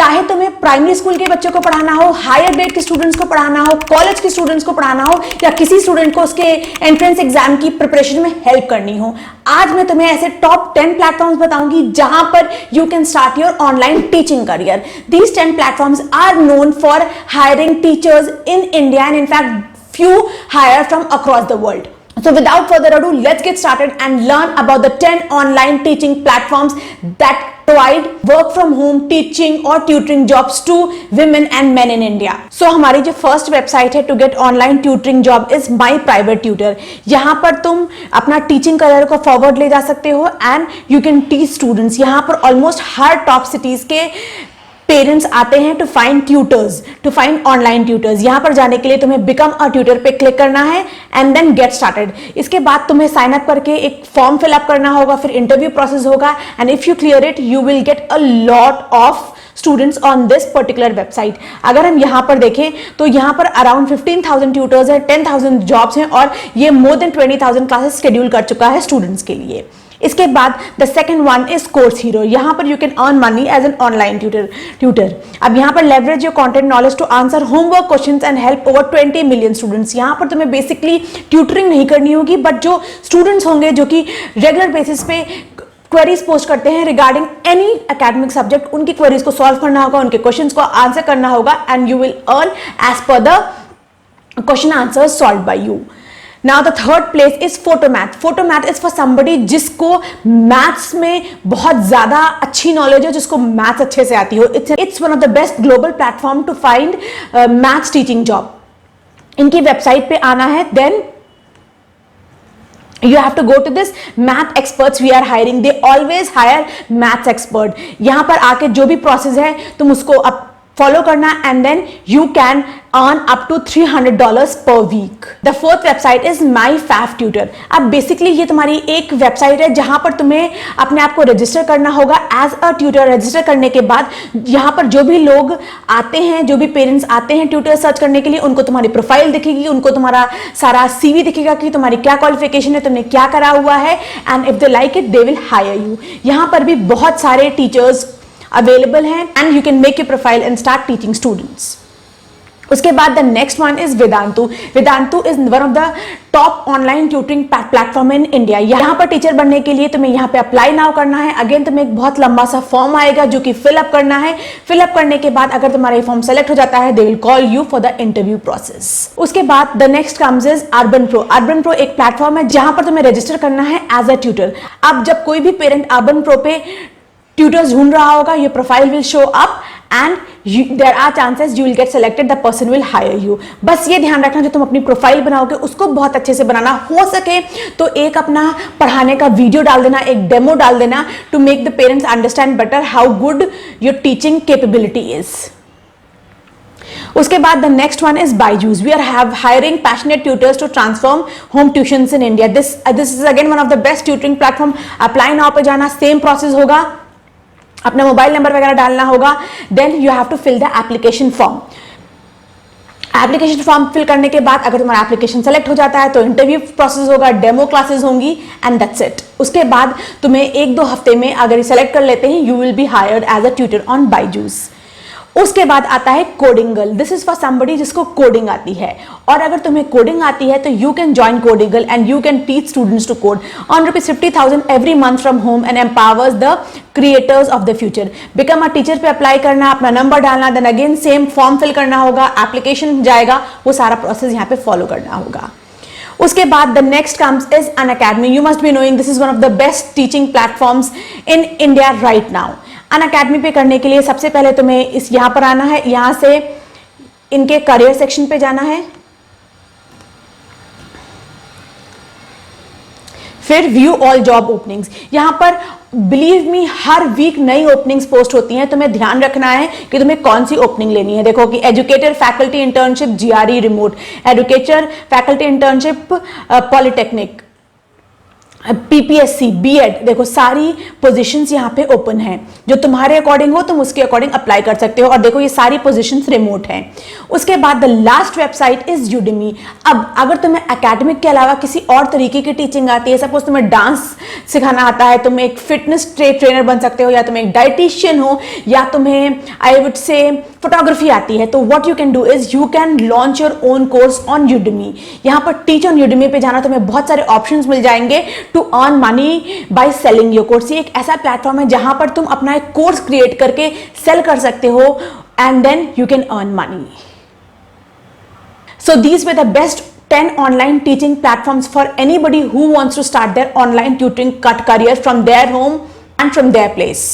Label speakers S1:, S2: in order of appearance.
S1: चाहे तुम्हें primary school के बच्चों को पढ़ाना हो, हायर ग्रेड के स्टूडेंट्स को पढ़ाना हो, कॉलेज के स्टूडेंट्स को पढ़ाना हो, या किसी स्टूडेंट को उसके एंट्रेंस एग्जाम की प्रिपरेशन में हेल्प करनी हो, आज मैं तुम्हें ऐसे टॉप 10 प्लेटफॉर्म्स बताऊंगी जहां पर you can start your online teaching career. These 10 platforms are known for hiring teachers in India and in fact few hire from across the world. So without further ado, let's get started and learn about the 10 online teaching platforms that provide work from home teaching or tutoring jobs to women and men in India. So हमारी जो first website है to get online tutoring job is My Private Tutor. यहाँ पर तुम अपना teaching career को forward ले जा सकते हो and you can teach students. यहाँ पर almost हर top cities के पेरेंट्स आते हैं to find tutors, to find online tutors. यहां पर जाने के लिए तुम्हें बिकम अ ट्यूटर पे क्लिक करना है एंड देन गेट स्टार्टेड। इसके बाद तुम्हें साइन अप करके एक फॉर्म फिलअप करना होगा, फिर इंटरव्यू प्रोसेस होगा and if you clear it you will get a lot of students on this particular website. अगर हम यहाँ पर देखें तो यहाँ पर अराउंड 15,000 ट्यूटर्स हैं, 10,000 जॉब्स हैं और ये मोर देन 20,000 क्लासेस शेड्यूल कर चुका है स्टूडेंट्स के लिए। इसके बाद the second one is Course Hero. यहां पर you can earn money as an online tutor. अब यहां पर leverage your content knowledge to answer homework questions and help over 20 million students. यहां पर तुम्हें बेसिकली ट्यूटरिंग नहीं करनी होगी, बट जो स्टूडेंट्स होंगे जो कि रेगुलर बेसिस पे क्वेरीज पोस्ट करते हैं रिगार्डिंग एनी एकेडमिक सब्जेक्ट, उनकी क्वेरीज को सॉल्व करना होगा, उनके क्वेश्चंस को आंसर करना होगा and you will earn as per the question answer solve by you. Now the third place is Photomath. Photomath is for somebody जिसको मैथ्स में बहुत ज्यादा अच्छी नॉलेज है, जिसको मैथ्स अच्छे से आती हो। It's one of the best global platform to find maths teaching job. इनकी वेबसाइट पे आना है, then you have to go to this math experts we are hiring. They always hire maths expert. यहाँ पर आके जो भी प्रोसेस है तुम उसको फॉलो करना and then you can earn up to $300 per week. The fourth website is my फैफ ट्यूटर। अब बेसिकली ये तुम्हारी एक वेबसाइट है जहां पर तुम्हें अपने आप को रजिस्टर करना होगा एज अ ट्यूटर। रजिस्टर करने के बाद यहाँ पर जो भी लोग आते हैं, जो भी पेरेंट्स आते हैं ट्यूटर सर्च करने के लिए, उनको तुम्हारी प्रोफाइल दिखेगी, उनको तुम्हारा सारा CV दिखेगा कि तुम्हारी क्या क्वालिफिकेशन है, तुमने क्या करा हुआ है and if they like it they will hire you. यहाँ पर भी बहुत सारे टीचर्स अवेलेबल हैं and you can make your profile and start teaching students. उसके बाद the next one is Vedantu. Vedantu is one of the top online tutoring platform in India. यहाँ पर टीचर बनने के लिए तुम्हें यहाँ पे अप्लाई नाउ करना है। अगेन तुम्हें एक बहुत लंबा सा फॉर्म आएगा जो कि फिलअप करना है। फिलअप करने के बाद अगर तुम्हारा ये फॉर्म सेलेक्ट हो जाता है they will call you for the interview process. उसके बाद the next comes is urban pro. Urban pro एक प्लेटफॉर्म है जहां पर तुम्हें रजिस्टर करना है एज अ ट्यूटर। अब जब कोई भी पेरेंट अर्बन प्रो पे ट्यूटर्स ढूंढ रहा होगा, your profile will show up and there are chances you will get selected, the person will hire you. बस ये ध्यान रखना जो तुम अपनी प्रोफाइल बनाओगे उसको बहुत अच्छे से बनाना। हो सके तो एक अपना पढ़ाने का वीडियो डाल देना, एक डेमो डाल देना to make the parents understand better how good your teaching capability is. उसके बाद the next one is Byju's. We are hiring passionate tutors to transform home tuitions in India. This is again one of the best tutoring platform. Apply now पे जाना, same process होगा, अपना mobile number वगैरह डालना होगा, then you have to fill the application form. Application form fill करने के बाद अगर तुम्हारा एप्लीकेशन सेलेक्ट हो जाता है तो इंटरव्यू प्रोसेस होगा, डेमो क्लासेस होंगी एंड दैट्स इट। उसके बाद तुम्हें 1-2 हफ्ते में अगर सेलेक्ट कर लेते हैं you will be hired as a tutor on Byju's. उसके बाद आता है Codingal. This is for somebody जिसको कोडिंग आती है, और अगर तुम्हें कोडिंग आती है तो you can join Codingal and you can teach students to code on ₹50,000 every month from home and empowers the creators of the future. Become a teacher पे अप्लाई करना, अपना नंबर डालना, then again same form fill करना होगा, application जाएगा, वो सारा प्रोसेस यहाँ पे फॉलो करना होगा। उसके बाद the next comes is Unacademy. You must be knowing this is one of the best teaching platforms in India right now. Unacademy पे करने के लिए सबसे पहले तुम्हें इस यहाँ पर आना है, यहाँ से इनके करियर सेक्शन पे जाना है, फिर व्यू ऑल जॉब ओपनिंग्स। यहां पर बिलीव मी हर वीक नई ओपनिंग्स पोस्ट होती हैं, तुम्हें ध्यान रखना है कि तुम्हें कौन सी ओपनिंग लेनी है। देखो कि educator faculty internship GRE remote, educator faculty internship polytechnic, PPSC, BEd, देखो सारी पोजीशंस यहाँ पे ओपन हैं। जो तुम्हारे अकॉर्डिंग हो तुम उसके अकॉर्डिंग अप्लाई कर सकते हो। और देखो ये सारी पोजीशंस रिमोट हैं। उसके बाद the last website is Udemy. अब अगर तुम्हें एकेडमिक के अलावा किसी और तरीके की टीचिंग आती है, सपोज तुम्हें डांस सिखाना आता है, तुम एक फिटनेस ट्रेनर बन सकते हो, या तुम एक डाइटिशियन हो, या तुम्हें आई वुड से फोटोग्राफी आती है, तो what you can do is you can launch your own course on Udemy. यहाँ पर टीच ऑन यूडेमी पे जाना, तुम्हें बहुत सारे ऑप्शंस मिल जाएंगे to earn money by selling your course. ये एक ऐसा प्लेटफॉर्म है जहां पर तुम अपना एक कोर्स क्रिएट करके सेल कर सकते हो and then you can earn money. So these were the best 10 online teaching platforms for anybody who wants to start their online tutoring career from their home and from their place.